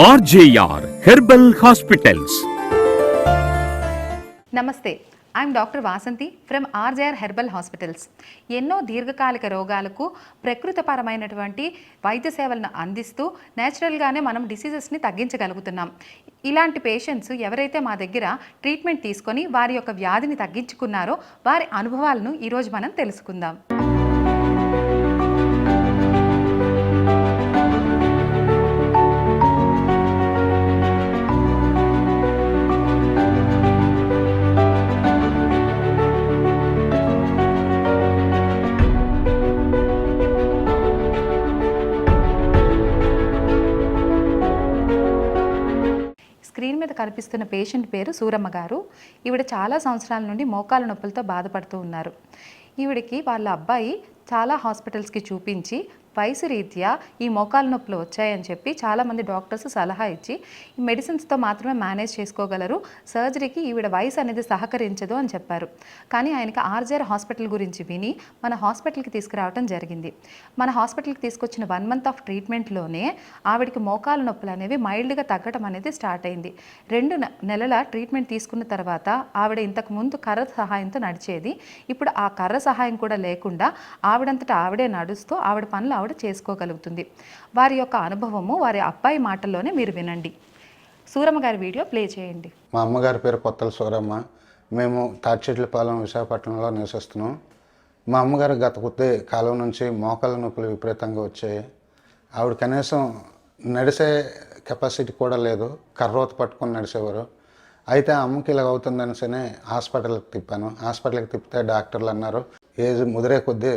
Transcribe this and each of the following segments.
RJR Herbal Hospitals. నమస్తే, I'm doctor Vasanthi from RJR herbal hospitals. ఎన్నో దీర్ఘకాలిక రోగాలకు ప్రకృతిపరమైనటువంటి వైద్య సేవలను అందిస్తూ నేచురల్గానే మనం డిసీజెస్ని తగ్గించగలుగుతున్నాం. ఇలాంటి పేషెంట్స్ ఎవరైతే మా దగ్గర ట్రీట్మెంట్ తీసుకొని వారి యొక్క వ్యాధిని తగ్గించుకున్నారో వారి అనుభవాలను ఈరోజు మనం తెలుసుకుందాం. స్క్రీన్ మీద కనిపిస్తున్న పేషెంట్ పేరు సూరమ్మ గారు. ఈవిడ చాలా సంవత్సరాల నుండి మోకాల నొప్పులతో బాధపడుతూ ఉన్నారు. ఈవిడికి వాళ్ళ అబ్బాయి చాలా హాస్పిటల్స్కి చూపించి వయసు రీత్యా ఈ మోకాల నొప్పులు వచ్చాయని చెప్పి చాలామంది డాక్టర్స్ సలహా ఇచ్చి ఈ మెడిసిన్స్తో మాత్రమే మేనేజ్ చేసుకోగలరు, సర్జరీకి ఈవిడ వయసు అనేది సహకరించదు అని చెప్పారు. కానీ ఆయనకి ఆర్జేఆర్ హాస్పిటల్ గురించి విని మన హాస్పిటల్కి తీసుకురావడం జరిగింది. మన హాస్పిటల్కి తీసుకొచ్చిన 1 month ఆఫ్ ట్రీట్మెంట్లోనే ఆవిడకి మోకాల నొప్పులు అనేవి మైల్డ్గా తగ్గడం అనేది స్టార్ట్ అయింది. 2 నెలల ట్రీట్మెంట్ తీసుకున్న తర్వాత ఆవిడ ఇంతకు ముందు కర్ర సహాయంతో నడిచేది. ఇప్పుడు ఆ కర్ర సహాయం కూడా లేకుండా ఆవిడంతటా ఆవిడే నడుస్తూ ఆవిడ పనులు ఆవిడ చేసుకోగలుగుతుంది. వారి యొక్క అనుభవము వారి అబ్బాయి మాటల్లోనే మీరు వినండి. సూరమ్మ గారి వీడియో ప్లే చేయండి. మా అమ్మగారి పేరు కొత్తల సూరమ్మ. మేము తాటిచెట్లపాలెం విశాఖపట్నంలో నివసిస్తున్నాం. మా అమ్మగారు గత కొద్ది కాలం నుంచి మోకాళ్ళ నొప్పులు విపరీతంగా వచ్చాయి. ఆవిడ కనీసం నడిసే కెపాసిటీ కూడా లేదు, కర్రోత పట్టుకొని నడిచేవారు. అయితే అమ్మకి ఇలా అవుతుందనిసనే హాస్పిటల్కి తిప్పాను. హాస్పిటల్కి తిప్పితే డాక్టర్లు అన్నారు, ఏజ్ ముదిరే కొద్దీ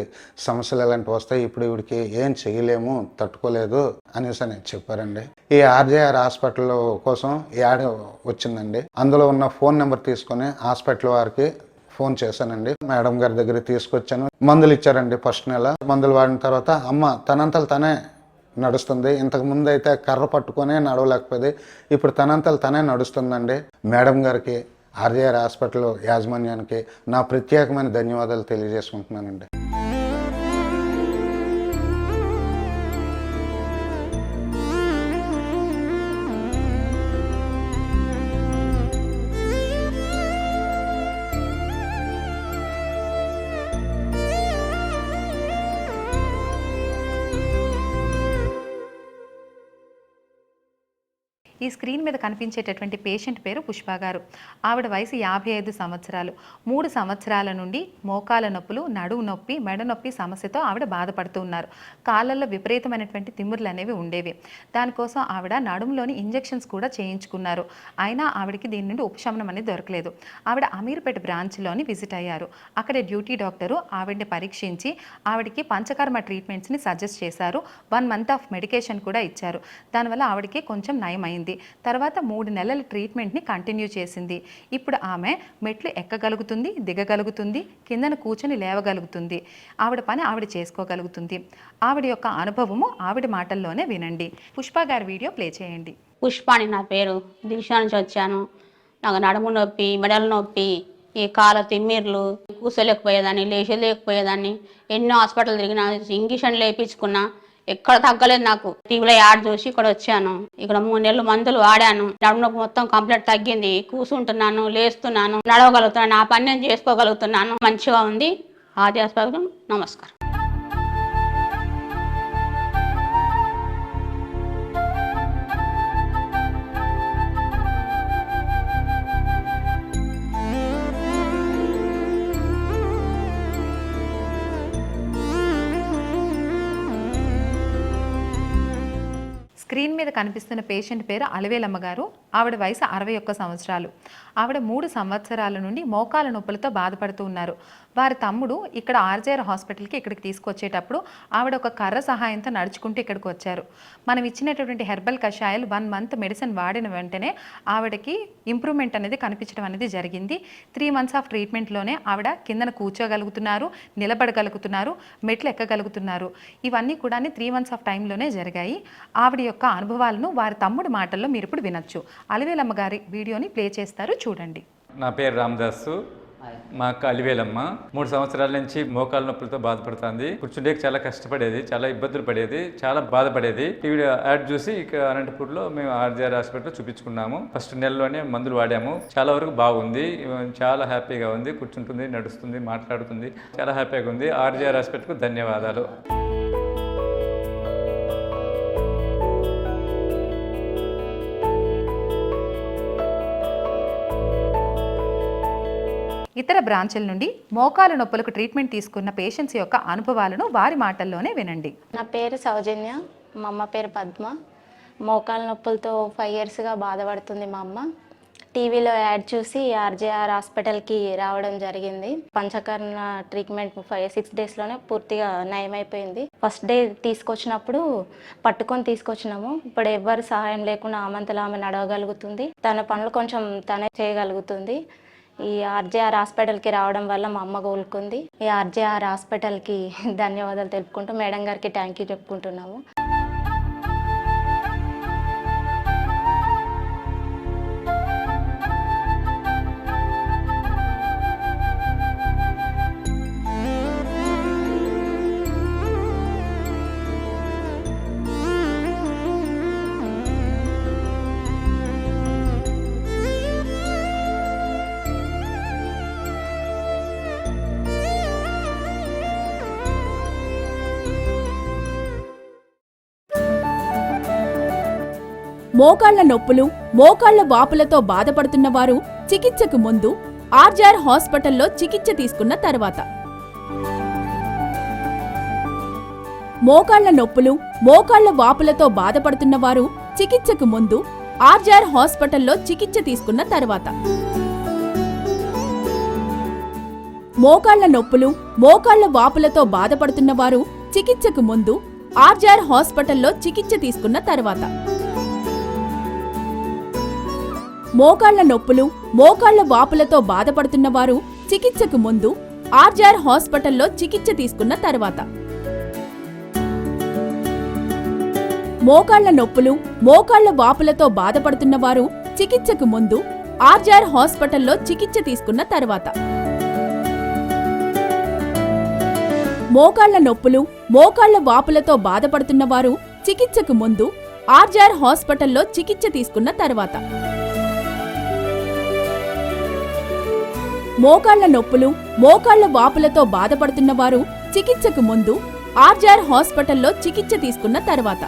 సమస్యలు ఎలాంటివి వస్తాయి, ఇప్పుడు ఇవిడికి ఏం చేయలేము, తట్టుకోలేదు అనేసి అని చెప్పారండి. ఈ ఆర్జేఆర్ హాస్పిటల్ కోసం యాడ్ వచ్చిందండి. అందులో ఉన్న ఫోన్ నెంబర్ తీసుకొని హాస్పిటల్ వారికి ఫోన్ చేశానండి. మేడం గారి దగ్గర తీసుకొచ్చాను. మందులు ఇచ్చారండి. ఫస్ట్ నెల మందులు వాడిన తర్వాత అమ్మ తనంతలు తనే నడుస్తుంది. ఇంతకు ముందు అయితే కర్ర పట్టుకొని నడవలేకపోయేది, ఇప్పుడు తనంతలు తనే నడుస్తుందండి. మేడం గారికి, ఆర్జేఆర్ హాస్పిటల్ యాజమాన్యానికి నా ప్రత్యేకమైన ధన్యవాదాలు తెలియజేసుకుంటున్నానండి. ఈ స్క్రీన్ మీద కనిపించేటటువంటి పేషెంట్ పేరు పుష్ప గారు. ఆవిడ వయసు 55 సంవత్సరాలు. 3 సంవత్సరాల నుండి మోకాల నొప్పులు, నడువు నొప్పి, మెడ నొప్పి సమస్యతో ఆవిడ బాధపడుతూ ఉన్నారు. కాళ్ళల్లో విపరీతమైనటువంటి తిమ్ముర్లు అనేవి ఉండేవి. దానికోసం ఆవిడ నడుములోని ఇంజెక్షన్స్ కూడా చేయించుకున్నారు. అయినా ఆవిడకి దీని నుండి ఉపశమనం అనేది దొరకలేదు. ఆవిడ అమీర్పేట బ్రాంచ్లోని విజిట్ అయ్యారు. అక్కడ డ్యూటీ డాక్టరు ఆవిడని పరీక్షించి ఆవిడకి పంచకర్మ ట్రీట్మెంట్స్ని సజెస్ట్ చేశారు. 1 month ఆఫ్ మెడికేషన్ కూడా ఇచ్చారు. దానివల్ల ఆవిడకి కొంచెం నయమైంది. తర్వాత 3 నెలల ట్రీట్మెంట్ని కంటిన్యూ చేసింది. ఇప్పుడు ఆమె మెట్లు ఎక్కగలుగుతుంది, దిగగలుగుతుంది, కిందన కూర్చొని లేవగలుగుతుంది. ఆవిడ పని ఆవిడ చేసుకోగలుగుతుంది. ఆవిడ యొక్క అనుభవము ఆవిడ మాటల్లోనే వినండి. పుష్ప గారి వీడియో ప్లే చేయండి. పుష్పాని నా పేరు. దిశ నుంచి వచ్చాను. నాకు నడుము నొప్పి, మెడల నొప్పి, ఈ కాళ్ళ తిమ్మిర్లు, కూర్చోలేకపోయేదాన్ని, లేచలేకపోయేదాన్ని. ఎన్నో హాస్పిటల్ తిరిగిన, ఇంజక్షన్ లేపించుకున్నా, ఎక్కడ తగ్గలేదు. నాకు టీవీలో యాడ్ చూసి ఇక్కడ వచ్చాను. ఇక్కడ 3 నెలలు మందులు వాడాను. నడుము నొప్పి మొత్తం కంప్లీట్ తగ్గింది. కూర్చుంటున్నాను, లేస్తున్నాను, నడవగలుగుతున్నాను, నా పని నేను చేసుకోగలుగుతున్నాను. మంచిగా ఉంది. ఆది హాస్పిటల్ నమస్కారం. స్క్రీన్ మీద కనిపిస్తున్న పేషెంట్ పేరు అలవేలమ్మ గారు. ఆవిడ వయసు 61 సంవత్సరాలు. ఆవిడ 3 సంవత్సరాల నుండి మోకాల నొప్పులతో బాధపడుతూ ఉన్నారు. వారి తమ్ముడు ఇక్కడ ఆర్జేఆర్ హాస్పిటల్కి ఇక్కడికి తీసుకొచ్చేటప్పుడు ఆవిడ ఒక కర్ర సహాయంతో నడుచుకుంటూ ఇక్కడికి వచ్చారు. మనం ఇచ్చినటువంటి హెర్బల్ కషాయాలు 1 month మెడిసిన్ వాడిన వెంటనే ఆవిడకి ఇంప్రూవ్మెంట్ అనేది కనిపించడం అనేది జరిగింది. 3 months ఆఫ్ ట్రీట్మెంట్లోనే ఆవిడ కిందన కూర్చోగలుగుతున్నారు, నిలబడగలుగుతున్నారు, మెట్లు ఎక్కగలుగుతున్నారు. ఇవన్నీ కూడా 3 months ఆఫ్ టైంలోనే జరిగాయి. ఆవిడ యొక్క అనుభవాలను వారి తమ్ముడి మాటల్లో మీరు ఇప్పుడు వినొచ్చు. అలవేలమ్మ గారి వీడియోని ప్లే చేస్తారు, చూడండి. నా పేరు రామదాసు. మా అక్క అలివేలమ్మ 3 సంవత్సరాల నుంచి మోకాళ్ళ నొప్పులతో బాధపడుతుంది. కూర్చుంటే చాలా కష్టపడేది, చాలా ఇబ్బందులు పడేది, చాలా బాధపడేది. టీవీ యాడ్ చూసి ఇక అనంతపూర్లో మేము ఆర్జీఆర్ హాస్పిటల్ చూపించుకున్నాము. ఫస్ట్ నెలలోనే మందులు వాడాము. చాలా వరకు బాగుంది, చాలా హ్యాపీగా ఉంది. కూర్చుంటుంది, నడుస్తుంది, మాట్లాడుతుంది, చాలా హ్యాపీగా ఉంది. ఆర్జీఆర్ హాస్పిటల్కు ధన్యవాదాలు. ఇతర బ్రాంచుల నుండి మోకాలు నొప్పులకు ట్రీట్మెంట్ తీసుకున్న పేషెంట్స్ యొక్క అనుభవాలను వారి మాటల్లోనే వినండి. నా పేరు సౌజన్య, మా అమ్మ పేరు పద్మ. మోకాలు నొప్పులతో 5 ఇయర్స్గా బాధపడుతుంది మా అమ్మ. టీవీలో యాడ్ చూసి ఆర్జేఆర్ హాస్పిటల్కి రావడం జరిగింది. పంచకర్ణ ట్రీట్మెంట్ 5-6 డేస్లోనే పూర్తిగా నయమైపోయింది. ఫస్ట్ డే తీసుకొచ్చినప్పుడు పట్టుకొని తీసుకొచ్చినాము. ఇప్పుడు ఎవ్వరు సహాయం లేకుండా ఆమంతలో ఆమె నడవగలుగుతుంది, తన పనులు కొంచెం తనే చేయగలుగుతుంది. ఈ ఆర్జేఆర్ హాస్పిటల్కి రావడం వల్ల మా అమ్మ కోలుకుంది. ఈ ఆర్జేఆర్ హాస్పిటల్కి ధన్యవాదాలు తెలుపుకుంటూ మేడం గారికి థ్యాంక్ యూ చెప్పుకుంటున్నాము. మోకాళ్ల నొప్పులు, మోకాళ్ల వాపులతో బాధపడుతున్న వారు చికిత్సకు ముందు ఆర్జీఆర్ హాస్పిటల్లో చికిత్స తీసుకున్న తర్వాత. మోకాళ్ల నొప్పులు, మోకాళ్ల వాపులతో బాధపడుతున్న వారు చికిత్సకు ముందు ఆర్జీఆర్ హాస్పిటల్లో చికిత్స తీసుకున్న తర్వాత. మోకాళ్ల నొప్పులు, మోకాళ్ల వాపులతో బాధపడుతున్న వారు చికిత్సకు ముందు ఆర్జీఆర్ హాస్పిటల్లో చికిత్స తీసుకున్న తర్వాత. మోకాళ్ల నొప్పులు, మోకాళ్ల వాపులతో బాధపడుతున్న వారు చికిత్సకు ముందు ఆర్జీఆర్ హాస్పిటల్లో చికిత్స తీసుకున్న తర్వాత. మోకాళ్ల నొప్పులు, మోకాళ్ల వాపులతో బాధపడుతున్న వారు చికిత్సకు ముందు ఆర్జీఆర్ హాస్పిటల్లో చికిత్స తీసుకున్న తర్వాత. మోకాళ్ల నొప్పులు, మోకాళ్ల వాపులతో బాధపడుతున్న వారు చికిత్సకు ముందు ఆర్జీఆర్ హాస్పిటల్లో చికిత్స తీసుకున్న తర్వాత. మోకాళ్ల నొప్పులు, మోకాళ్ల వాపులతో బాధపడుతున్న వారు చికిత్సకు ముందు ఆర్జీఆర్ హాస్పిటల్లో చికిత్స తీసుకున్న తర్వాత.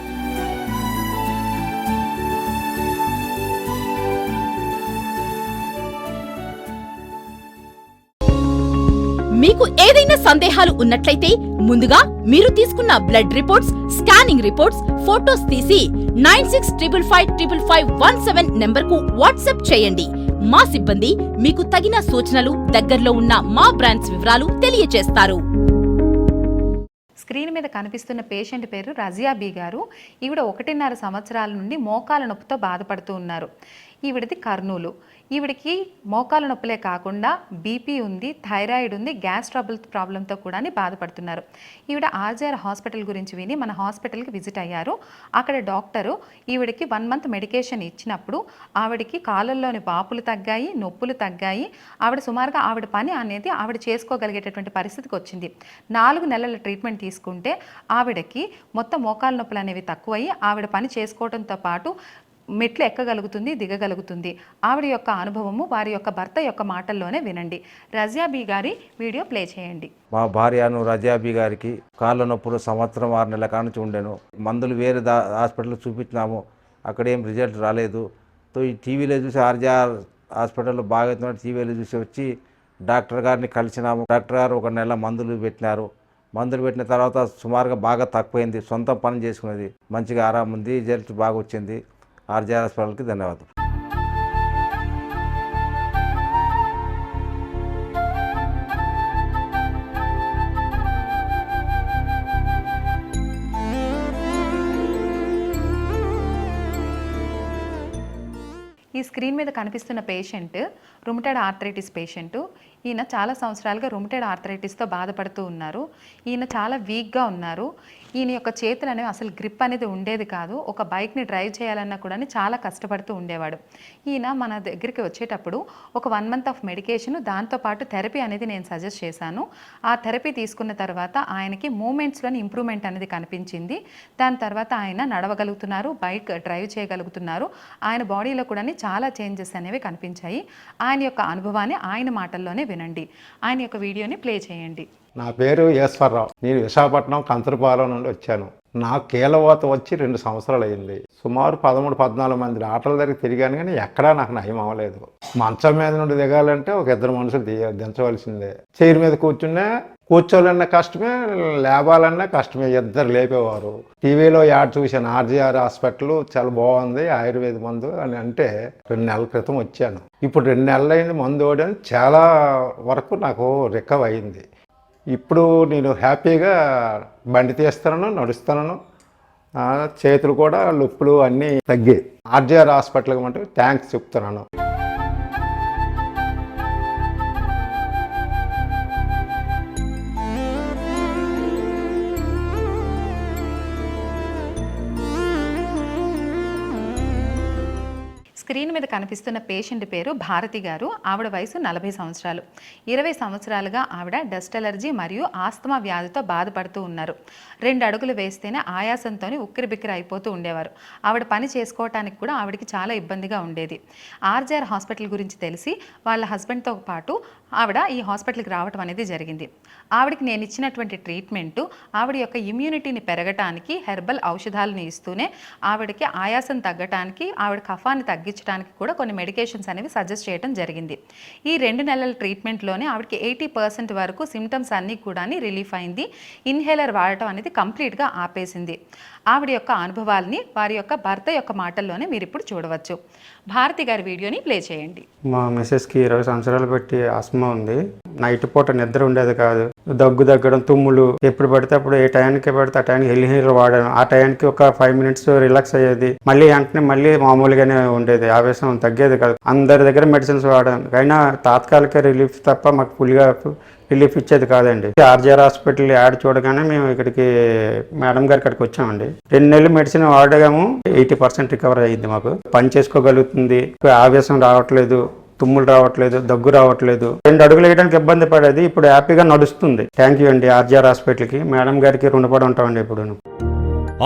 మీకు ఏదైనా సందేహాలు ఉన్నట్లయితే ముందుగా మీరు తీసుకున్న blood reports, scanning reports, photos తీసి 96555517 నెంబర్కు వాట్సాప్ చేయండి. మా సిబ్బంది మీకు తగిన సూచనలు, దగ్గరలో ఉన్న మా బ్రాంచ్ వివరాలు తెలియజేస్తారు. స్క్రీన్ మీద కనిపిస్తున్న పేషెంట్ పేరు రజియా బీ గారు. ఈవిడ 1.5 సంవత్సరాల నుండి మోకాల నొప్పితో బాధపడుతూ ఉన్నారు. ఈవిడది కర్నూలు. ఈవిడికి మోకాల నొప్పులే కాకుండా బీపీ ఉంది, థైరాయిడ్ ఉంది, గ్యాస్ ట్రబుల్ ప్రాబ్లంతో కూడా బాధపడుతున్నారు. ఈవిడ ఆర్జీఆర్ హాస్పిటల్ గురించి విని మన హాస్పిటల్కి విజిట్ అయ్యారు. అక్కడ డాక్టరు ఈవిడికి 1 మంత్ మెడికేషన్ ఇచ్చినప్పుడు ఆవిడికి కాళ్ళల్లోని వాపులు తగ్గాయి, నొప్పులు తగ్గాయి. ఆవిడ సుమారుగా ఆవిడ పని అనేది ఆవిడ చేసుకోగలిగేటటువంటి పరిస్థితికి వచ్చింది. 4 నెలల ట్రీట్మెంట్ తీసుకుంటే ఆవిడకి మొత్తం మోకాల నొప్పులు అనేవి తక్కువయ్యి ఆవిడ పని చేసుకోవడంతో పాటు మెట్లు ఎక్కగలుగుతుంది, దిగగలుగుతుంది. ఆవిడ యొక్క అనుభవము వారి యొక్క భర్త యొక్క మాటల్లోనే వినండి. రజియా బీ గారి వీడియో ప్లే చేయండి. మా భార్యను రజియా బీ గారికి కాళ్ళ నొప్పులు 1 సంవత్సరం 6 నెలల కానుంచి ఉండేను. మందులు వేరే హాస్పిటల్లో చూపించినాము, అక్కడేం రిజల్ట్ రాలేదు. ఈ టీవీలో చూసి ఆర్జీఆర్ హాస్పిటల్లో బాగా టీవీలో చూసి వచ్చి డాక్టర్ గారిని కలిసినాము. డాక్టర్ గారు 1 నెల మందులు పెట్టినారు. మందులు పెట్టిన తర్వాత సుమారుగా బాగా తక్కువైంది. సొంత పని చేసుకునేది, మంచిగా ఆరాం ఉంది, రిజల్ట్ బాగా వచ్చింది. ఆర్జీఆర్ హాస్పిటల్కి ధన్యవాదాలు. ఈ స్క్రీన్ మీద కనిపిస్తున్న పేషెంట్ రుమటాయిడ్ ఆర్థరైటిస్ పేషెంట్. ఈయన చాలా సంవత్సరాలుగా రుమటైడ్ ఆర్థరైటిస్తో బాధపడుతూ ఉన్నారు. ఈయన చాలా వీక్గా ఉన్నారు. ఈయన యొక్క చేతులు అనేవి అసలు గ్రిప్ అనేది ఉండేది కాదు. ఒక బైక్ని డ్రైవ్ చేయాలన్నా కూడా చాలా కష్టపడుతూ ఉండేవాడు. ఈయన మన దగ్గరికి వచ్చేటప్పుడు ఒక 1 month ఆఫ్ మెడికేషన్, దాంతోపాటు థెరపీ అనేది నేను సజెస్ట్ చేశాను. ఆ థెరపీ తీసుకున్న తర్వాత ఆయనకి మూమెంట్స్లోని ఇంప్రూవ్మెంట్ అనేది కనిపించింది. దాని తర్వాత ఆయన నడవగలుగుతున్నారు, బైక్ డ్రైవ్ చేయగలుగుతున్నారు. ఆయన బాడీలో కూడా చాలా చేంజెస్ అనేవి కనిపించాయి. ఆయన యొక్క అనుభవాన్ని ఆయన మాటల్లోనే వినండి. ఆయన యొక్క వీడియోని ప్లే చేయండి. నా పేరు ఈశ్వరరావు. నేను విశాఖపట్నం కంచరపాలెం నుండి వచ్చాను. నాకు కీళ్ళవాత వచ్చి 2 సంవత్సరాలు అయింది. సుమారు 13-14 మంది డాక్టర్ల దగ్గర తిరిగాను, కానీ ఎక్కడా నాకు నయం అవ్వలేదు. మంచం మీద నుండి దిగాలంటే ఒక 2 మనుషులు దించవలసిందే. చైర్ మీద కూర్చోవాలన్నా కష్టమే, లేవాలన్నా కష్టమే. 2 లేపేవారు. టీవీలో యాడ్ చూశాను, ఆర్జీఆర్ హాస్పిటల్ చాలా బాగుంది, ఆయుర్వేద మందు అని అంటే 2 నెలల క్రితం వచ్చాను. ఇప్పుడు 2 నెలలు అయింది మందు వాడని, చాలా వరకు నాకు రికవర్ అయింది. ఇప్పుడు నేను హ్యాపీగా బండి తీస్తాను, నడుస్తాను. చేతులు కూడా నొప్పులు అన్నీ తగ్గాయి. ఆర్జీఆర్ హాస్పిటల్కి అంటే థ్యాంక్స్ చెప్తున్నాను. స్క్రీన్ మీద కనిపిస్తున్న పేషెంట్ పేరు భారతి గారు. ఆవిడ వయసు 40 సంవత్సరాలు. 20 సంవత్సరాలుగా ఆవిడ డస్ట్ అలర్జీ మరియు ఆస్తమా వ్యాధితో బాధపడుతూ ఉన్నారు. 2 అడుగులు వేస్తేనే ఆయాసంతో ఉక్కిరిబిక్కిరి అయిపోతూ ఉండేవారు. ఆవిడ పని చేసుకోవటానికి కూడా ఆవిడకి చాలా ఇబ్బందిగా ఉండేది. ఆర్జీఆర్ హాస్పిటల్ గురించి తెలిసి వాళ్ళ హస్బెండ్తో పాటు ఆవిడ ఈ హాస్పిటల్కి రావటం అనేది జరిగింది. ఆవిడకి నేను ఇచ్చినటువంటి ట్రీట్మెంటు ఆవిడ యొక్క ఇమ్యూనిటీని పెరగటానికి హెర్బల్ ఔషధాలను ఇస్తూనే ఆవిడకి ఆయాసం తగ్గటానికి, ఆవిడ కఫాన్ని తగ్గించడానికి కూడా కొన్ని మెడికేషన్స్ అనేవి సజెస్ట్ చేయడం జరిగింది. ఈ 2 నెలల ట్రీట్మెంట్లోనే ఆవిడకి 80% వరకు సిమ్టమ్స్ అన్నీ కూడా రిలీఫ్ అయింది. ఇన్హేలర్ వాడటం అనేది కంప్లీట్గా ఆపేసింది. ఆవిడ యొక్క అనుభవాల్ని వారి యొక్క భర్త యొక్క మాటల్లోనే మీరు ఇప్పుడు చూడవచ్చు. భారతి గారి వీడియోని ప్లే చేయండి. మా మిసెస్కి 20 సంవత్సరాలు బట్టి ఆస్మా ఉంది. నైట్ పూట నిద్ర ఉండేది కాదు. దగ్గు తగ్గడం, తుమ్ములు, ఎప్పుడు పడితే అప్పుడు ఏ టైంకి పడితే ఆ టైంకి ఇన్హేలర్ వాడాను. ఆ టైంకి ఒక 5 minutes రిలాక్స్ అయ్యేది. మళ్ళీ వెంటనే మళ్ళీ మామూలుగానే ఉండేది. ఆవేశం తగ్గేది కాదు. అందరి దగ్గర మెడిసిన్స్ వాడాను, అయినా తాత్కాలిక రిలీఫ్ తప్ప మాకు ఫుల్గా రిలీఫ్ ఇచ్చేది కాదండి. ఆర్జీఆర్ హాస్పిటల్ యాడ్ చూడగానే మేము ఇక్కడికి మేడం గారి ఇక్కడికి వచ్చామండి. 2 నెలలు మెడిసిన్ వాడగాము 80% రికవర్ అయ్యింది. మాకు పని చేసుకోగలుగుతుంది, ఆవేశం రావట్లేదు, తుమ్ములు రావట్లేదు, దగ్గు రావట్లేదు. 2 అడుగులు వేయడానికి ఇబ్బంది పడేది, ఇప్పుడు హ్యాపీగా నడుస్తుంది. థ్యాంక్ యూ అండి ఆర్జీఆర్ హాస్పిటల్కి, మేడం గారికి రుణపడి ఉంటామండి ఇప్పుడు.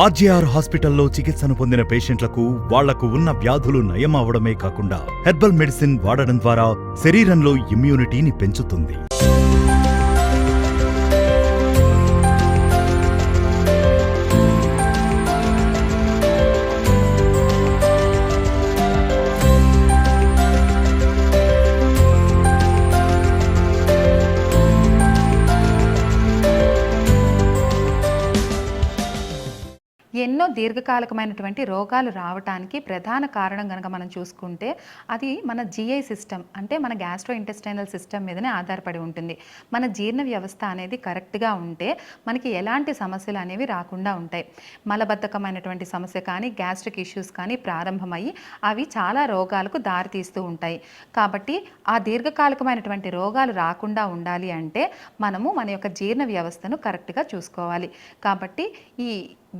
ఆర్జీఆర్ హాస్పిటల్లో చికిత్సను పొందిన పేషెంట్లకు వాళ్లకు ఉన్న వ్యాధులు నయం అవడమే కాకుండా హెర్బల్ మెడిసిన్ వాడడం ద్వారా శరీరంలో ఇమ్యూనిటీని పెంచుతుంది. ఎన్నో దీర్ఘకాలికమైనటువంటి రోగాలు రావడానికి ప్రధాన కారణం కనుక మనం చూసుకుంటే అది మన జిఐ సిస్టమ్, అంటే మన గ్యాస్ట్రో ఇంటెస్టైనల్ సిస్టమ్ మీదనే ఆధారపడి ఉంటుంది. మన జీర్ణ వ్యవస్థ అనేది కరెక్ట్గా ఉంటే మనకి ఎలాంటి సమస్యలు అనేవి రాకుండా ఉంటాయి. మలబద్ధకమైనటువంటి సమస్య కానీ, గ్యాస్ట్రిక్ ఇష్యూస్ కానీ ప్రారంభమయ్యి అవి చాలా రోగాలకు దారితీస్తూ ఉంటాయి. కాబట్టి ఆ దీర్ఘకాలికమైనటువంటి రోగాలు రాకుండా ఉండాలి అంటే మనము మన యొక్క జీర్ణ వ్యవస్థను కరెక్ట్గా చూసుకోవాలి. కాబట్టి ఈ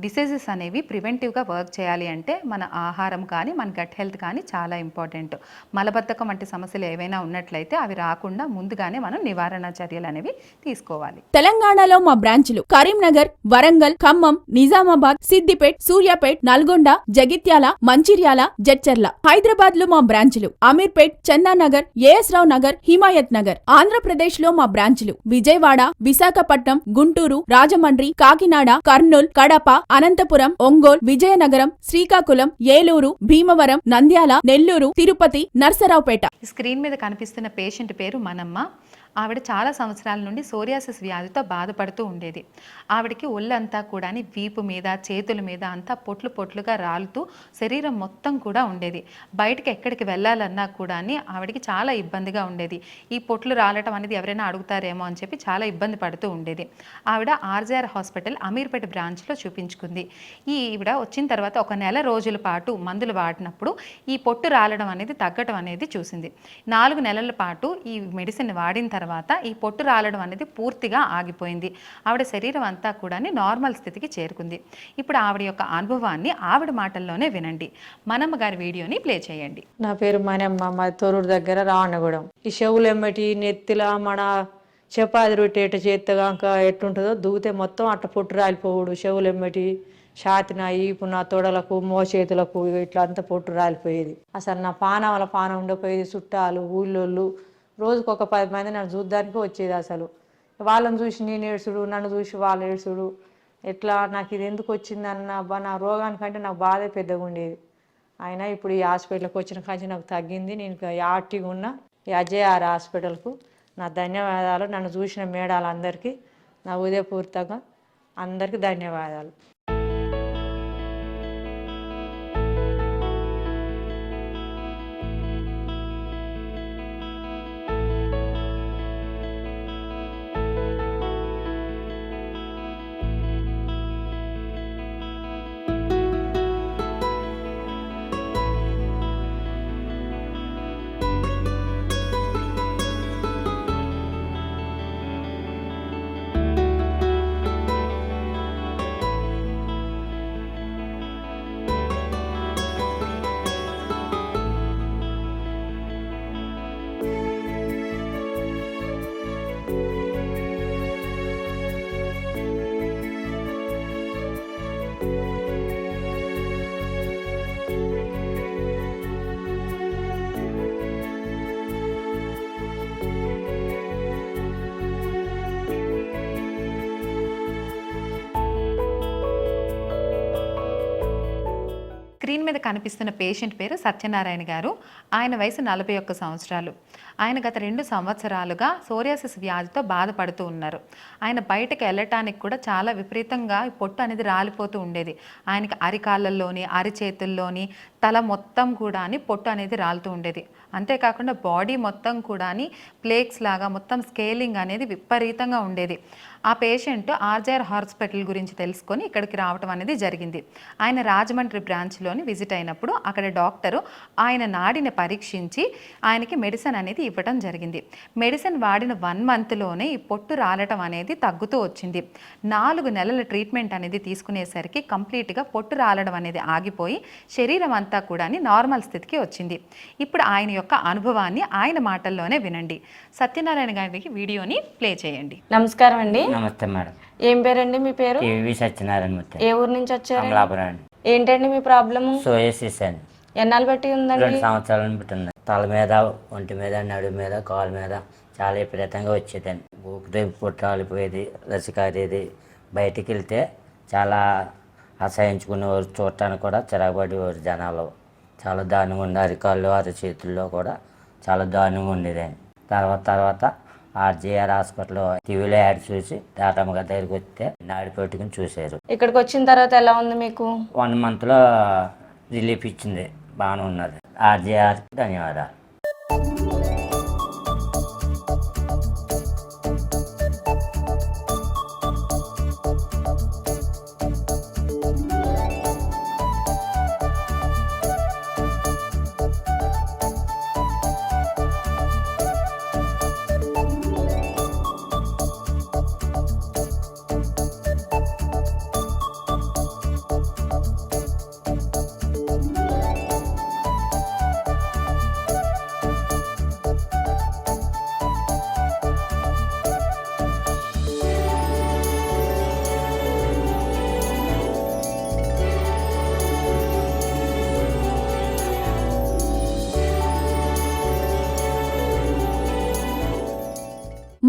డిసీజెస్ అనేవి ప్రివెంటివ్గా వర్క్ చేయాలి అంటే మన ఆహారం కానీ, మన గట్ హెల్త్ కానీ చాలా ఇంపార్టెంట్. మలబద్ధకం వంటి సమస్యలు ఏవైనా ఉన్నట్లయితే అవి రాకుండా ముందుగానే మనం నివారణ చర్యలు అనేవి తీసుకోవాలి. తెలంగాణలో మా బ్రాంచ్లు కరీంనగర్, వరంగల్, ఖమ్మం, నిజామాబాద్, సిద్దిపేట్, సూర్యాపేట్, నల్గొండ, జగిత్యాల, మంచిర్యాల, జడ్చర్ల. హైదరాబాద్ లో మా బ్రాంచ్లు అమీర్పేట్, చందానగర్, ఏఎస్ రావు నగర్, హిమాయత్ నగర్. ఆంధ్రప్రదేశ్ లో మా బ్రాంచ్లు విజయవాడ, విశాఖపట్నం, గుంటూరు, రాజమండ్రి, కాకినాడ, కర్నూల్, కడప, అనంతపురం, ఒంగోల్, విజయనగరం, శ్రీకాకుళం, ఏలూరు, భీమవరం, నంద్యాల, నెల్లూరు, తిరుపతి, నర్సరావుపేట. స్క్రీన్ మీద కనిపిస్తున్న పేషెంట్ పేరు మనమ్మ. ఆవిడ చాలా సంవత్సరాల నుండి సోరియాసిస్ వ్యాధితో బాధపడుతూ ఉండేది. ఆవిడకి ఒళ్ళంతా కూడా వీపు మీద, చేతుల మీద అంతా పొట్లు పొట్లుగా రాలుతూ శరీరం మొత్తం కూడా ఉండేది. బయటకు ఎక్కడికి వెళ్ళాలన్నా కూడా ఆవిడకి చాలా ఇబ్బందిగా ఉండేది. ఈ పొట్లు రాలటం అనేది ఎవరైనా అడుగుతారేమో అని చెప్పి చాలా ఇబ్బంది పడుతూ ఉండేది. ఆవిడ ఆర్జీఆర్ హాస్పిటల్ అమీర్పేట బ్రాంచ్లో చూపించుకుంది. ఈవిడ వచ్చిన తర్వాత 1 నెల రోజుల పాటు మందులు వాడినప్పుడు ఈ పొట్టు రాలడం అనేది తగ్గటం అనేది చూసింది. 4 నెలల పాటు ఈ మెడిసిన్ వాడిన తర్వాత తర్వాత ఈ పొట్టు రాలడం అనేది పూర్తిగా ఆగిపోయింది. ఆవిడ శరీరం అంతా కూడా నార్మల్ స్థితికి చేరుకుంది. ఇప్పుడు ఆవిడ యొక్క అనుభవాన్ని ఆవిడ మాటల్లోనే వినండి. మనమ్మ గారి వీడియోని ప్లే చేయండి. నా పేరు మనమ్మ, మా తొరూరు దగ్గర రావణగూడెం. ఈ చెవులు ఎమ్మటి నెత్తిలా మన చపాతి రొట్టె ఎట్ట చేత్తగాక ఎట్టుంటుందో దూకితే మొత్తం అట్ట పొట్టు రాలిపోవుడు. చెవులు ఎమ్మటి షాతిన ఈపు నా తొడలకు మోచేతులకు ఇట్లా అంతా పొట్టు రాలిపోయేది. అసలు నా పానం ఉండకపోయేది. చుట్టాలు ఊళ్ళోళ్ళు రోజుకు ఒక 10 మంది నన్ను చూడ్డానికి వచ్చేది. అసలు వాళ్ళని చూసి నేను ఏడ్చుడు, నన్ను చూసి వాళ్ళు ఏడ్చుడు. ఎట్లా నాకు ఇది ఎందుకు వచ్చిందన్న నా రోగానికంటే నాకు బాధే పెద్దగా ఉండేది. అయినా ఇప్పుడు ఈ హాస్పిటల్కి వచ్చిన కాంచి నాకు తగ్గింది. నేను యాక్టివ్గా ఉన్న ఈ అజయ్ హాస్పిటల్కు నా ధన్యవాదాలు. నన్ను చూసిన మేడాలందరికీ నా హృదయపూర్వకంగా అందరికీ ధన్యవాదాలు. స్క్రీన్ మీద కనిపిస్తున్న పేషెంట్ పేరు సత్యనారాయణ గారు. ఆయన వయసు 41 సంవత్సరాలు. ఆయన గత 2 సంవత్సరాలుగా సోరియాసిస్ వ్యాధితో బాధపడుతూ ఉన్నారు. ఆయన బయటకు వెళ్ళటానికి కూడా చాలా విపరీతంగా పొట్టు అనేది రాలిపోతూ ఉండేది. ఆయనకి అరికాళ్ళల్లోని అరిచేతుల్లోని తల మొత్తం కూడా పొట్టు అనేది రాలుతూ ఉండేది. అంతేకాకుండా బాడీ మొత్తం కూడా ప్లేక్స్ లాగా మొత్తం స్కేలింగ్ అనేది విపరీతంగా ఉండేది. ఆ పేషెంట్ ఆర్జేఆర్ హాస్పిటల్ గురించి తెలుసుకొని ఇక్కడికి రావటం అనేది జరిగింది. ఆయన రాజమండ్రి బ్రాంచ్లోని విజిట్ అయినప్పుడు అక్కడ డాక్టరు ఆయన నాడిని పరీక్షించి ఆయనకి మెడిసిన్ అనేది ఇవ్వడం జరిగింది. మెడిసిన్ వాడిన 1 మంత్లోనే ఈ పొట్టు రాలటం అనేది తగ్గుతూ వచ్చింది. 4 నెలల ట్రీట్మెంట్ అనేది తీసుకునేసరికి కంప్లీట్గా పొట్టు రాలడం అనేది ఆగిపోయి శరీరం అంతా కూడా నార్మల్ స్థితికి వచ్చింది. ఇప్పుడు ఆయన యొక్క అనుభవాన్ని ఆయన మాటల్లోనే వినండి. సత్యనారాయణ గారికి వీడియోని ప్లే చేయండి. నమస్కారం అండి. నమస్తే మేడం. ఏం పేరండి మీ పేరు? టీవీ సత్యనారాయణ. ఏ ఊరు నుంచి వచ్చారు? అమలాపురం. ఏంటండి మీ ప్రాబ్లము? సోయాసిస్ అండి. ఎన్నాళ్ళు బట్టి ఉందండి? 2 సంవత్సరాల బట్టి ఉంది. తల మీద, ఒంటి మీద, నడు మీద, కాలు మీద చాలా విపరీతంగా వచ్చేదండి. ఊపిరి పుట్టాలిపోయేది, రసికారేది. బయటికి వెళ్తే చాలా అసహించుకునేవారు. చూడటానికి కూడా చిరగబడేవారు జనాలు. చాలా దారుణంగా ఉండే. అరికాళ్ళు అరిచేతుల్లో కూడా చాలా దారుణంగా ఉండేదండి. తర్వాత ఆర్జేఆర్ హాస్పిటల్లో టీవీలో యాడ్ చూసి డాటమ్మ గారి దగ్గరికి వస్తే నాడి పెట్టుకుని చూశారు. ఇక్కడికి వచ్చిన తర్వాత ఎలా ఉంది మీకు? 1 మంత్లో రిలీఫ్ ఇచ్చింది. బాగానే ఉన్నది. ఆర్జేఆర్కి ధన్యవాదాలు.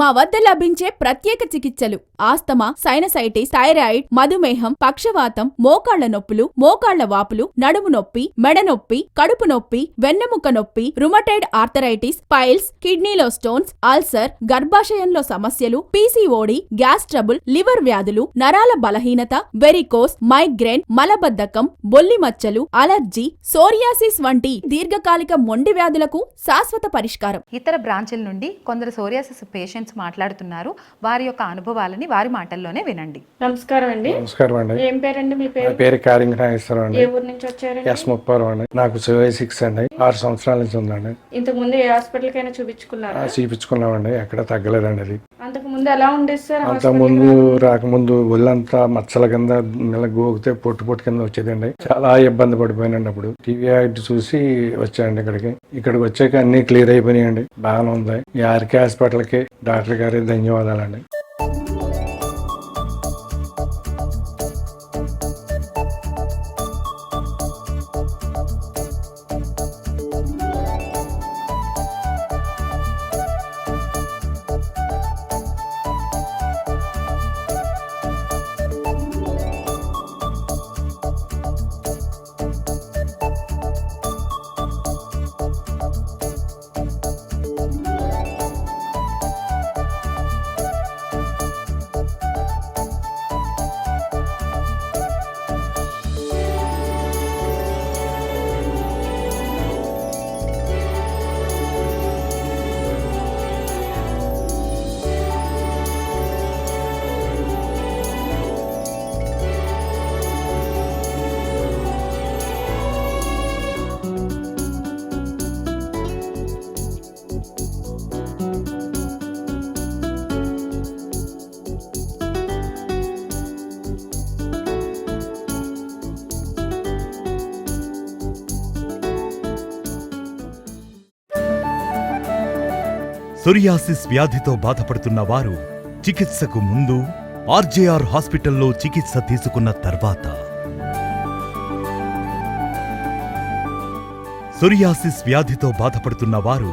మా వద్ద లభించే ప్రత్యేక చికిత్సలు: ఆస్తమా, సైనసైటిస్, థైరాయిడ్, మధుమేహం, పక్షవాతం, మోకాళ్ల నొప్పులు, మోకాళ్ల వాపులు, నడుము నొప్పి, మెడ నొప్పి, కడుపు నొప్పి, వెన్నెముక నొప్పి, రుమటైడ్ ఆర్థరైటిస్, పైల్స్, కిడ్నీలో స్టోన్స్, అల్సర్, గర్భాశయంలో సమస్యలు, పీసీఓడి, గ్యాస్ ట్రబుల్, లివర్ వ్యాధులు, నరాల బలహీనత, వెరికోస్, మైగ్రేన్, మలబద్ధకం, బొల్లి మచ్చలు, అలర్జీ, సోరియాసిస్ వంటి దీర్ఘకాలిక మొండి వ్యాధులకు శాశ్వత పరిష్కారం. ఇతర బ్రాంచుల నుండి కొందరు సోరియాసిస్ పేషెంట్స్ పేషెంట్స్ మాట్లాడుతున్నారు. వారి యొక్క అనుభవాలని వారి మాటల్లోనే వినండి. నమస్కారం అండి. నమస్కారం అండి. ఏం పేరండి మీ నా పేరు? పేరు కారింగ్ నాగేశ్వరం అండి. ఏ ఊరు నుంచి వచ్చారండి? S30 అండి. నాకు 76 అండి. 6 సంవత్సరాల నుంచి ఉందండి. ఇంతకు ముందు ఏ హాస్పిటల్ కైనా చూపించుకున్నారా? చూపించుకున్నామండి, ఎక్కడ తగ్గలేదండి. అది అంతకు ముందు ఎలా ఉండేది సార్? అంతకుముందు రాకముందు ఒళ్ళంతా మచ్చల కింద గోకితే పొట్టు కింద వచ్చేదండి. చాలా ఇబ్బంది పడిపోయానండి. అప్పుడు టీవీ యాడ్ చూసి వచ్చానండి ఇక్కడికి వచ్చాక అన్ని క్లియర్ అయిపోయినాయండి. బాగానే ఉంది. ఈ ఆర్కే హాస్పిటల్కి డాక్టర్ గారికి ధన్యవాదాలండి. సోరియాసిస్ వ్యాధితో బాధపడుతున్న వారు చికిత్సకు ముందు ఆర్జేఆర్ హాస్పిటల్లో చికిత్స తీసుకున్న తర్వాత, సోరియాసిస్ వ్యాధితో బాధపడుతున్న వారు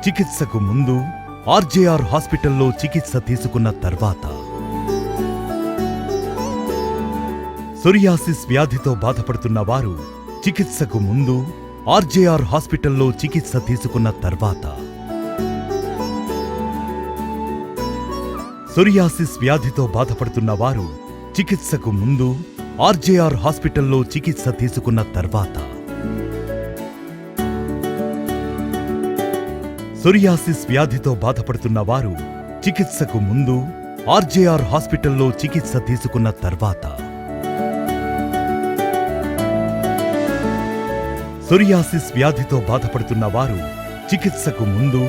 చికిత్సకు ముందు ఆర్జేఆర్ హాస్పిటల్లో చికిత్స తీసుకున్న తర్వాత, సోరియాసిస్ వ్యాధితో బాధపడుతున్న వారు చికిత్సకు ముందు ఆర్జేఆర్ హాస్పిటల్లో చికిత్స తీసుకున్న తర్వాత, సోరియాసిస్ వ్యాధితో బాధపడుతున్న వారు చికిత్సకు ముందు ఆర్జేఆర్ హాస్పిటల్లో చికిత్స తీసుకున్న తర్వాత, సోరియాసిస్ వ్యాధితో బాధపడుతున్న వారు చికిత్సకు ముందు ఆర్జేఆర్ హాస్పిటల్లో చికిత్స తీసుకున్న తర్వాత, సోరియాసిస్ వ్యాధితో బాధపడుతున్న వారు చికిత్సకు ముందు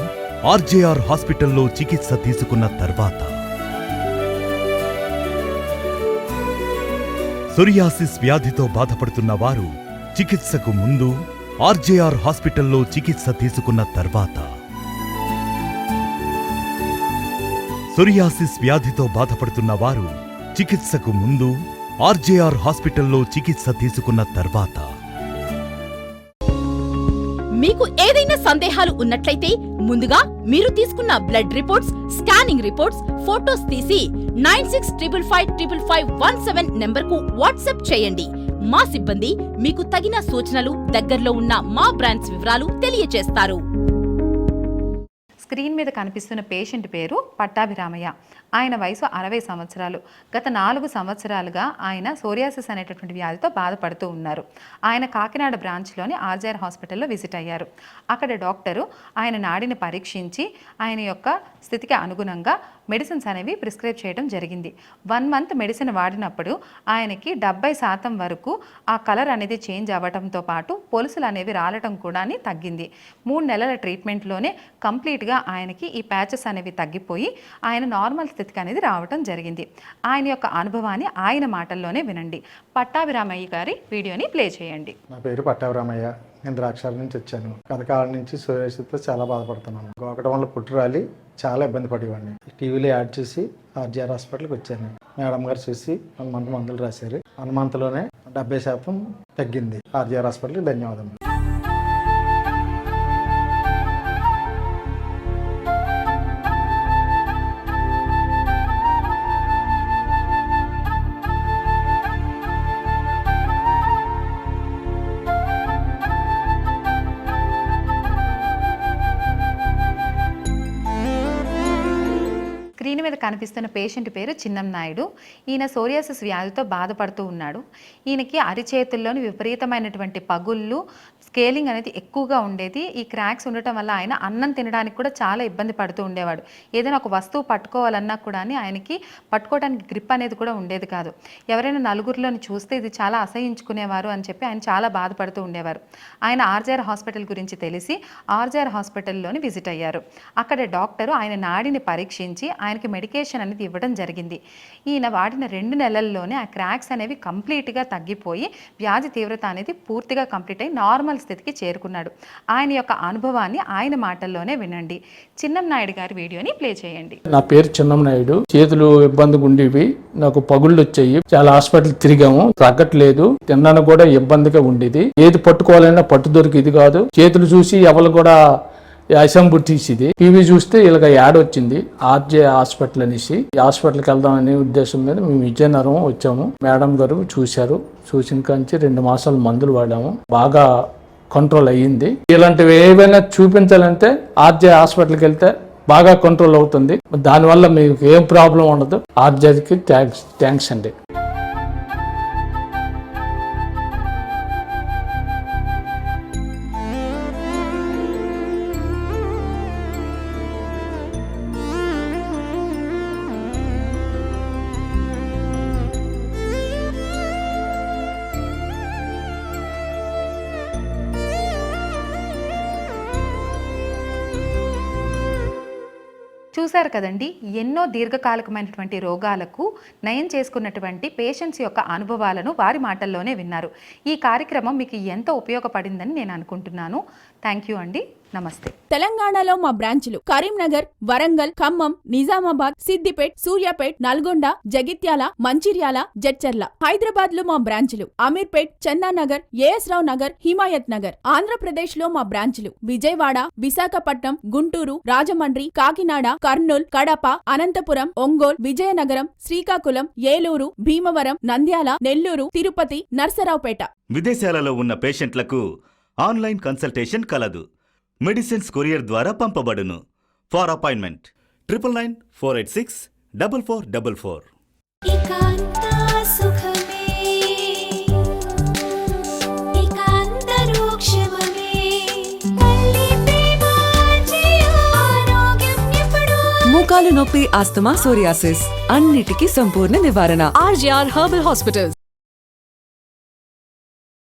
ఆర్జేఆర్ హాస్పిటల్లో చికిత్స తీసుకున్న తర్వాత, సోరియాసిస్ వ్యాధితో బాధపడుతున్న వారు చికిత్సకు ముందు ఆర్జేఆర్ హాస్పిటల్లో చికిత్స తీసుకున్న తర్వాత, సోరియాసిస్ వ్యాధితో బాధపడుతున్న వారు చికిత్సకు ముందు ఆర్జేఆర్ హాస్పిటల్లో చికిత్స తీసుకున్న తర్వాత. మీకు ఏదైనా సందేహాలు ఉన్నట్లయితే ముందుగా మీరు తీసుకున్న blood reports, scanning reports, photos తీసి 96555517 నెంబర్కు వాట్సాప్ చేయండి. మా సిబ్బంది మీకు తగిన సూచనలు, దగ్గరలో ఉన్న మా బ్రాంచ్ వివరాలు తెలియజేస్తారు. స్క్రీన్ మీద కనిపిస్తున్న పేషెంట్ పేరు పట్టాభిరామయ్య. ఆయన వయసు 60 సంవత్సరాలు. గత 4 సంవత్సరాలుగా ఆయన సోరియాసిస్ అనేటటువంటి వ్యాధితో బాధపడుతూ ఉన్నారు. ఆయన కాకినాడ బ్రాంచ్లోని ఆర్జేఆర్ హాస్పిటల్లో విజిట్ అయ్యారు. అక్కడ డాక్టరు ఆయన నాడిని పరీక్షించి ఆయన యొక్క స్థితికి అనుగుణంగా మెడిసిన్స్ అనేవి ప్రిస్క్రైబ్ చేయడం జరిగింది. 1 మంత్ మెడిసిన్ వాడినప్పుడు ఆయనకి 70% వరకు ఆ కలర్ అనేది చేంజ్ అవ్వడంతో పాటు పొలుసులు అనేవి రాలటం కూడా తగ్గింది. 3 నెలల ట్రీట్మెంట్లోనే కంప్లీట్గా ఆయనకి ఈ ప్యాచెస్ అనేవి తగ్గిపోయి ఆయన నార్మల్ స్థితికి అనేది రావటం జరిగింది. ఆయన యొక్క అనుభవాన్ని ఆయన మాటల్లోనే వినండి. పట్టాభిరామయ్య గారి వీడియోని ప్లే చేయండి. నా పేరు పట్టాభిరామయ్య. నేను ద్రాక్షాల నుంచి వచ్చాను. గతకాలం నుంచి సోరియాసిస్తో చాలా బాధపడుతున్నాను. గోకడం వల్ల పుట్టు రాలి చాలా ఇబ్బంది పడేవాడిని. టీవీలో యాడ్ చూసి ఆర్జీఆర్ హాస్పిటల్కి వచ్చాను. మేడం గారు చూసి 1 మంత్ మందులు రాశారు. 1 మంత్లోనే 70% తగ్గింది. ఆర్జీఆర్ హాస్పిటల్కి ధన్యవాదములు. స్క్రీన్ మీద కనిపిస్తున్న పేషెంట్ పేరు చిన్నం నాయుడు. ఈయన సోరియాసిస్ వ్యాధితో బాధపడుతూ ఉన్నాడు. ఈయనకి అరిచేతుల్లోని విపరీతమైనటువంటి పగుళ్ళు, స్కేలింగ్ అనేది ఎక్కువగా ఉండేది. ఈ క్రాక్స్ ఉండటం వల్ల ఆయన అన్నం తినడానికి కూడా చాలా ఇబ్బంది పడుతూ ఉండేవాడు. ఏదైనా ఒక వస్తువు పట్టుకోవాలన్నా కూడా ఆయనకి పట్టుకోవడానికి గ్రిప్ అనేది కూడా ఉండేది కాదు. ఎవరైనా నలుగురిలోని చూస్తే ఇది చాలా అసహించుకునేవారు అని చెప్పి ఆయన చాలా బాధపడుతూ ఉండేవారు. ఆయన ఆర్జేఆర్ హాస్పిటల్ గురించి తెలిసి ఆర్జేఆర్ హాస్పిటల్లోని విజిట్ అయ్యారు. అక్కడ డాక్టరు ఆయన నాడిని పరీక్షించి ఆయనకి మెడికేషన్ అనేది ఇవ్వడం జరిగింది. ఈయన వాడిన 2 నెలల్లోనే ఆ క్రాక్స్ అనేవి కంప్లీట్గా తగ్గిపోయి వ్యాధి తీవ్రత అనేది పూర్తిగా కంప్లీట్ అయ్యి నార్మల్ స్థితికి చేరుకున్నాడు. ఆయన యొక్క అనుభవాన్ని ఆయన మాటల్లోనే వినండి. చిన్నం నాయుడు గారి వీడియోని ప్లే చేయండి. నా పేరు చిన్నం నాయుడు. చేతులు ఇబ్బందిగా ఉండేవి, నాకు పగుళ్ళు వచ్చాయి. చాలా హాస్పిటల్ తిరిగాము, తగ్గట్లేదు. తిన్నాను కూడా ఇబ్బందిగా ఉండేది. ఏది పట్టుకోవాలన్నా పట్టు దొరికిది కాదు. చేతులు చూసి ఎవరు కూడా అసెంబుల్ తీసిది. టీవీ చూస్తే ఇలాగ యాడ్ వచ్చింది ఆర్జే హాస్పిటల్ అనేసి. ఈ హాస్పిటల్కి వెళ్దామనే ఉద్దేశం మీద మేము విజయనగరం వచ్చాము. మేడం గారు చూశారు. చూసిన కాంచి 2 మాసాలు మందులు వాడాము. బాగా కంట్రోల్ అయ్యింది. ఇలాంటివి ఏవైనా చూపించాలంటే ఆర్జే హాస్పిటల్కి వెళ్తే బాగా కంట్రోల్ అవుతుంది. దానివల్ల మీకు ఏం ప్రాబ్లం ఉండదు. ఆర్జేకి థ్యాంక్స్ అండి. చూశారు కదండి, ఎన్నో దీర్ఘకాలికమైనటువంటి రోగాలకు నయం చేసుకున్నటువంటి పేషెంట్స్ యొక్క అనుభవాలను వారి మాటల్లోనే విన్నారు. ఈ కార్యక్రమం మీకు ఎంతో ఉపయోగపడిందని నేను అనుకుంటున్నాను. థ్యాంక్ యూ అండి. నమస్తే. తెలంగాణలో మా బ్రాంచులు కరీంనగర్, వరంగల్, ఖమ్మం, నిజామాబాద్, సిద్దిపేట్, సూర్యాపేట్, నల్గొండ, జగిత్యాల, మంచిర్యాల, జడ్చర్ల. హైదరాబాద్ లో మా బ్రాంచులు అమీర్పేట్, చందానగర్, ఏఎస్ రావు నగర్, హిమాయత్ నగర్. ఆంధ్రప్రదేశ్ లో మా బ్రాంచులు విజయవాడ, విశాఖపట్నం, గుంటూరు, రాజమండ్రి, కాకినాడ, కర్నూల్, కడప, అనంతపురం, ఒంగోల్, విజయనగరం, శ్రీకాకుళం, ఏలూరు, భీమవరం, నంద్యాల, నెల్లూరు, తిరుపతి, నర్సరావుపేట. విదేశాలలో ఉన్న పేషెంట్లకు ఆన్లైన్ కన్సల్టేషన్ కలదు. మెడిసిన్స్ కొరియర్ ద్వారా పంపబడును. For appointment 9994864444. మోకాలు నొప్పి, ఆస్తమా, సోరియాసిస్ అన్నిటికీ సంపూర్ణ నివారణ. RJR herbal hospitals.